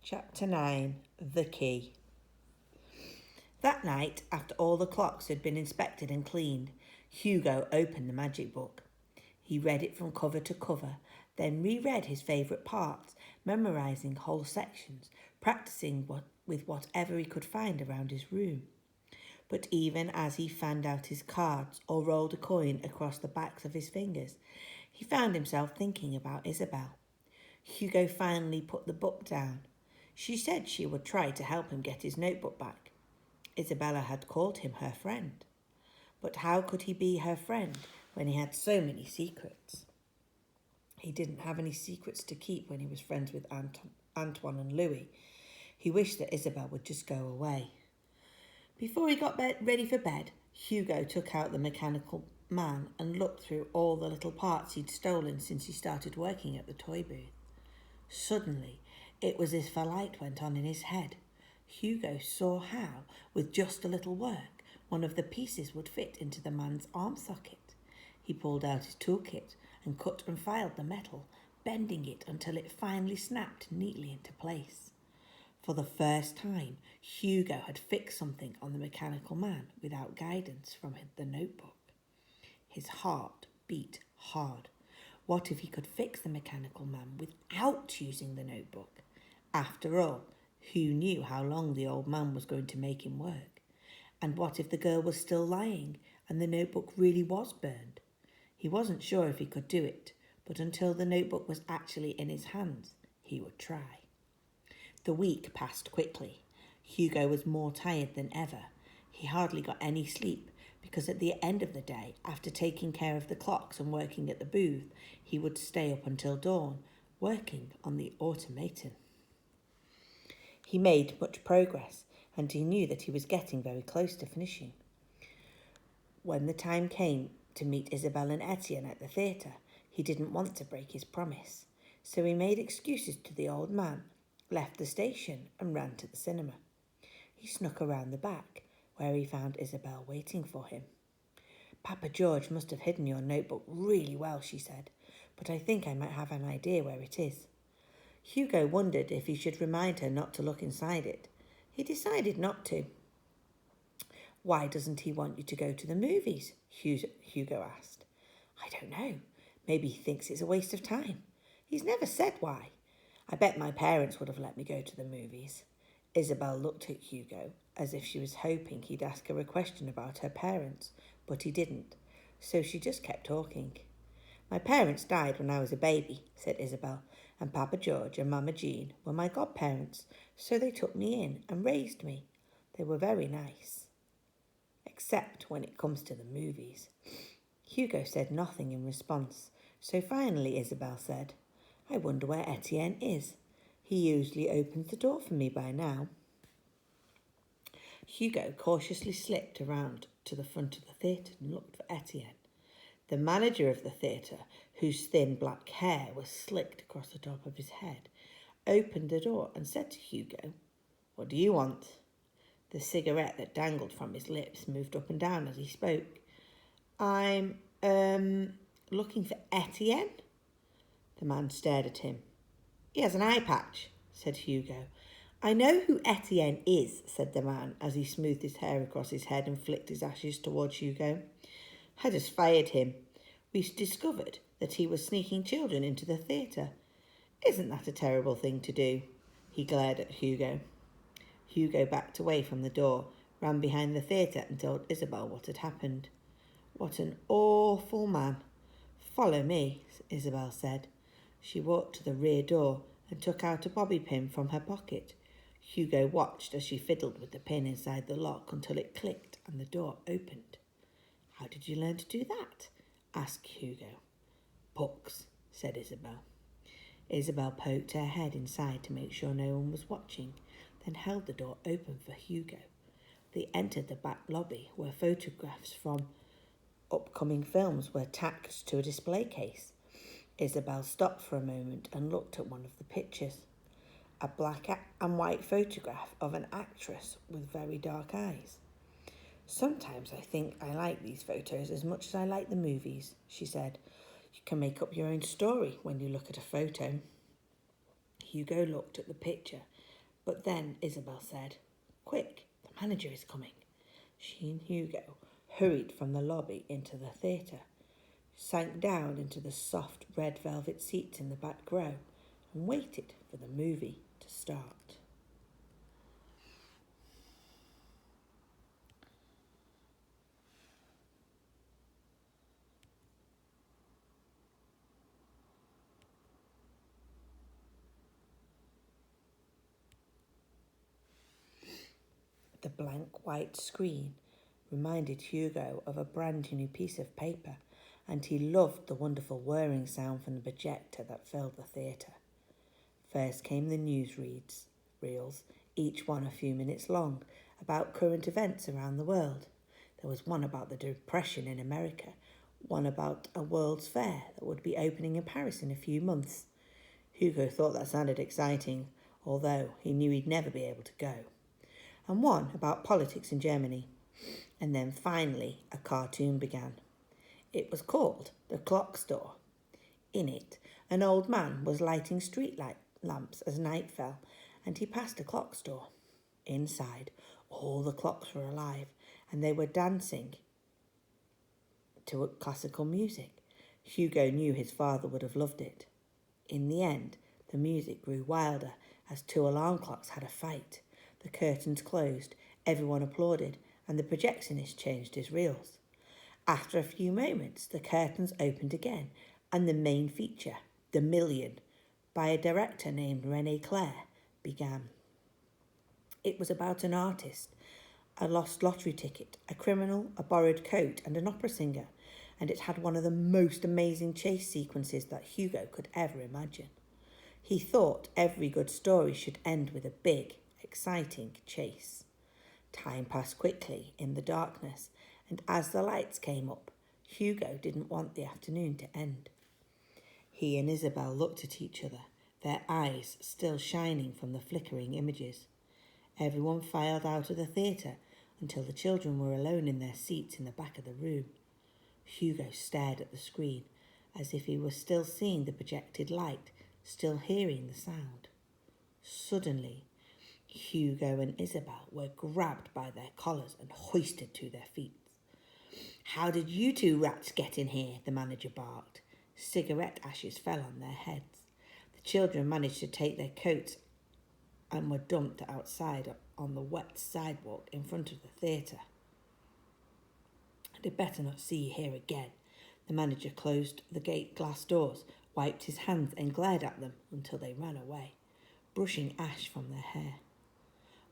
Chapter 9 The Key. That night, after all the clocks had been inspected and cleaned, Hugo opened the magic book. He read it from cover to cover, then reread his favourite parts, memorising whole sections, practising with whatever he could find around his room. But even as he fanned out his cards or rolled a coin across the backs of his fingers, he found himself thinking about Isabel. Hugo finally put the book down. She said she would try to help him get his notebook back. Isabella had called him her friend. But how could he be her friend when he had so many secrets? He didn't have any secrets to keep when he was friends with Antoine and Louis. He wished that Isabel would just go away. Before he got ready for bed, Hugo took out the mechanical man and looked through all the little parts he'd stolen since he started working at the toy booth. Suddenly, it was as if a light went on in his head. Hugo saw how, with just a little work, one of the pieces would fit into the man's arm socket. He pulled out his toolkit and cut and filed the metal, bending it until it finally snapped neatly into place. For the first time, Hugo had fixed something on the mechanical man without guidance from the notebook. His heart beat hard. What if he could fix the mechanical man without using the notebook? After all, who knew how long the old man was going to make him work? And what if the girl was still lying and the notebook really was burned? He wasn't sure if he could do it, but until the notebook was actually in his hands, he would try. The week passed quickly. Hugo was more tired than ever. He hardly got any sleep because at the end of the day, after taking care of the clocks and working at the booth, he would stay up until dawn, working on the automaton. He made much progress, and he knew that he was getting very close to finishing. When the time came to meet Isabelle and Etienne at the theatre, he didn't want to break his promise, so he made excuses to the old man, left the station and ran to the cinema. He snuck around the back, where he found Isabelle waiting for him. "Papa George must have hidden your notebook really well," she said, "but I think I might have an idea where it is." Hugo wondered if he should remind her not to look inside it. He decided not to. "Why doesn't he want you to go to the movies?" Hugo asked. "I don't know. Maybe he thinks it's a waste of time. He's never said why. I bet my parents would have let me go to the movies." Isabel looked at Hugo as if she was hoping he'd ask her a question about her parents, but he didn't, so she just kept talking. "My parents died when I was a baby," said Isabel, "and Papa George and Mama Jean were my godparents, so they took me in and raised me. They were very nice. Except when it comes to the movies." Hugo said nothing in response, so finally Isabel said, "I wonder where Etienne is. He usually opens the door for me by now." Hugo cautiously slipped around to the front of the theatre and looked for Etienne. The manager of the theatre, whose thin black hair was slicked across the top of his head, opened the door and said to Hugo, "What do you want?" The cigarette that dangled from his lips moved up and down as he spoke. I'm looking for Etienne." The man stared at him. "He has an eye patch," said Hugo. "I know who Etienne is," said the man as he smoothed his hair across his head and flicked his ashes towards Hugo. "I just fired him. We discovered that he was sneaking children into the theatre. Isn't that a terrible thing to do?" He glared at Hugo. Hugo backed away from the door, ran behind the theatre and told Isabel what had happened. "What an awful man." "Follow me," Isabel said. She walked to the rear door and took out a bobby pin from her pocket. Hugo watched as she fiddled with the pin inside the lock until it clicked and the door opened. "How did you learn to do that?" asked Hugo. "Books," said Isabel. Isabel poked her head inside to make sure no one was watching, then held the door open for Hugo. They entered the back lobby where photographs from upcoming films were tacked to a display case. Isabel stopped for a moment and looked at one of the pictures. A black and white photograph of an actress with very dark eyes. "Sometimes I think I like these photos as much as I like the movies," she said. "You can make up your own story when you look at a photo." Hugo looked at the picture But then Isabel said, "Quick, the manager is coming." She and Hugo hurried from the lobby into the theatre, sank down into the soft red velvet seats in the back row, and waited for the movie to start. The blank white screen reminded Hugo of a brand new piece of paper, and he loved the wonderful whirring sound from the projector that filled the theatre. First came the reels, each one a few minutes long, about current events around the world. There was one about the Depression in America, one about a World's Fair that would be opening in Paris in a few months. Hugo thought that sounded exciting, although he knew he'd never be able to go. And one about politics in Germany. And then finally a cartoon began. It was called The Clock Store. In it, an old man was lighting street lamps as night fell, and he passed a clock store. Inside, all the clocks were alive, and they were dancing to classical music. Hugo knew his father would have loved it. In the end, the music grew wilder as two alarm clocks had a fight. The curtains closed, everyone applauded, and the projectionist changed his reels. After a few moments, the curtains opened again, and the main feature, The Million, by a director named René Clair, began. It was about an artist, a lost lottery ticket, a criminal, a borrowed coat, and an opera singer, and it had one of the most amazing chase sequences that Hugo could ever imagine. He thought every good story should end with a big, exciting chase. Time passed quickly in the darkness, and as the lights came up, Hugo didn't want the afternoon to end. He and Isabel looked at each other, their eyes still shining from the flickering images. Everyone filed out of the theatre until the children were alone in their seats in the back of the room. Hugo stared at the screen as if he was still seeing the projected light, still hearing the sound. Suddenly, Hugo and Isabel were grabbed by their collars and hoisted to their feet. "How did you two rats get in here?" the manager barked. Cigarette ashes fell on their heads. The children managed to take their coats and were dumped outside on the wet sidewalk in front of the theatre. "I'd better not see you here again." The manager closed the gate glass doors, wiped his hands and glared at them until they ran away, brushing ash from their hair.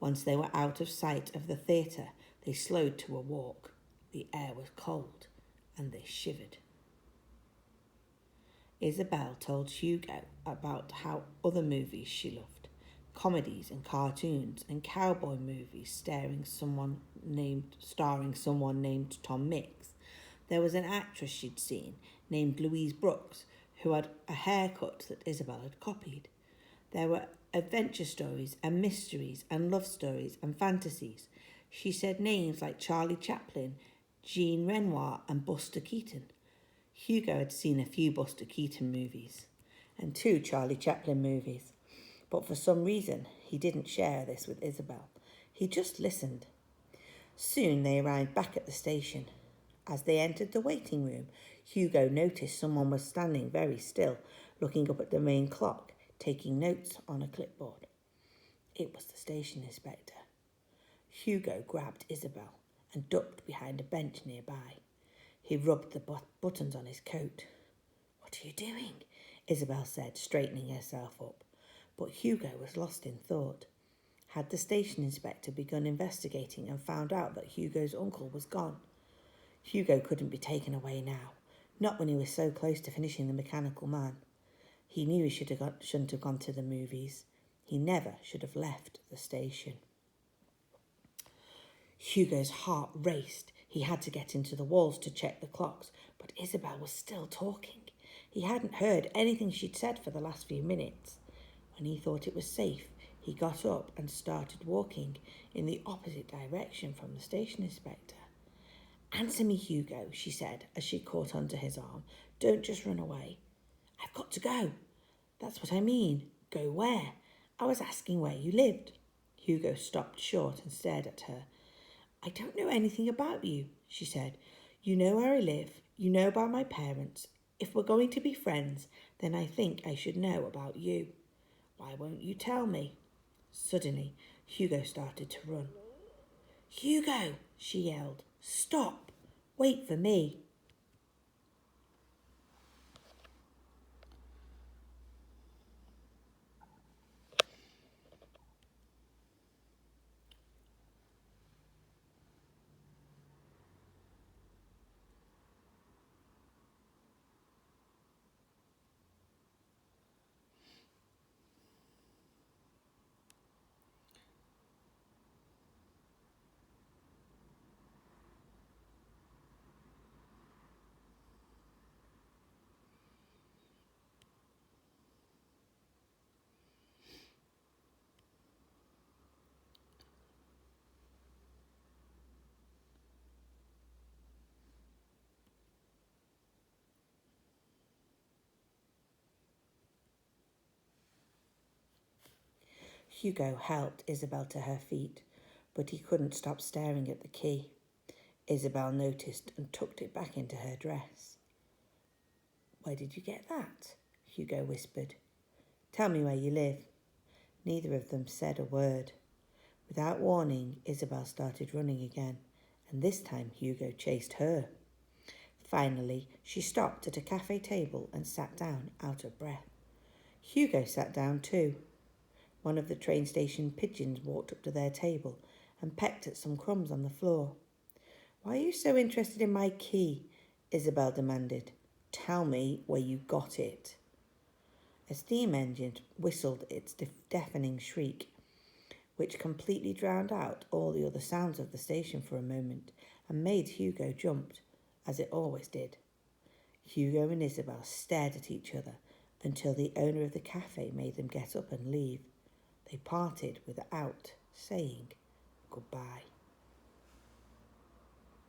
Once they were out of sight of the theatre, they slowed to a walk. The air was cold, and they shivered. Isabel told Hugo about how other movies she loved, comedies and cartoons and cowboy movies starring someone named Tom Mix. There was an actress she'd seen named Louise Brooks who had a haircut that Isabel had copied. There were adventure stories and mysteries and love stories and fantasies. She said names like Charlie Chaplin, Jean Renoir and Buster Keaton. Hugo had seen a few Buster Keaton movies and 2 Charlie Chaplin movies, but for some reason he didn't share this with Isabel. He just listened. Soon they arrived back at the station. As they entered the waiting room, Hugo noticed someone was standing very still, looking up at the main clock, taking notes on a clipboard. It was the station inspector. Hugo grabbed Isabel and ducked behind a bench nearby. He rubbed the buttons on his coat. "What are you doing?" Isabel said, straightening herself up. But Hugo was lost in thought. Had the station inspector begun investigating and found out that Hugo's uncle was gone? Hugo couldn't be taken away now, not when he was so close to finishing The Mechanical Man. He knew he shouldn't have gone to the movies. He never should have left the station. Hugo's heart raced. He had to get into the walls to check the clocks, but Isabel was still talking. He hadn't heard anything she'd said for the last few minutes. When he thought it was safe, he got up and started walking in the opposite direction from the station inspector. "Answer me, Hugo," she said as she caught onto his arm. "Don't just run away." "I've got to go." "That's what I mean. Go where?" "I was asking where you lived." Hugo stopped short and stared at her. I don't know anything about you, she said. You know where I live. You know about my parents. If we're going to be friends, then I think I should know about you. Why won't you tell me? Suddenly, Hugo started to run. Hugo, she yelled. Stop. Wait for me. Hugo helped Isabel to her feet, but he couldn't stop staring at the key. Isabel noticed and tucked it back into her dress. Where did you get that? Hugo whispered. Tell me where you live. Neither of them said a word. Without warning, Isabel started running again, and this time Hugo chased her. Finally, she stopped at a cafe table and sat down, out of breath. Hugo sat down too. One of the train station pigeons walked up to their table and pecked at some crumbs on the floor. Why are you so interested in my key? Isabel demanded. Tell me where you got it. A steam engine whistled its deafening shriek, which completely drowned out all the other sounds of the station for a moment and made Hugo jump, as it always did. Hugo and Isabel stared at each other until the owner of the cafe made them get up and leave. They parted without saying goodbye.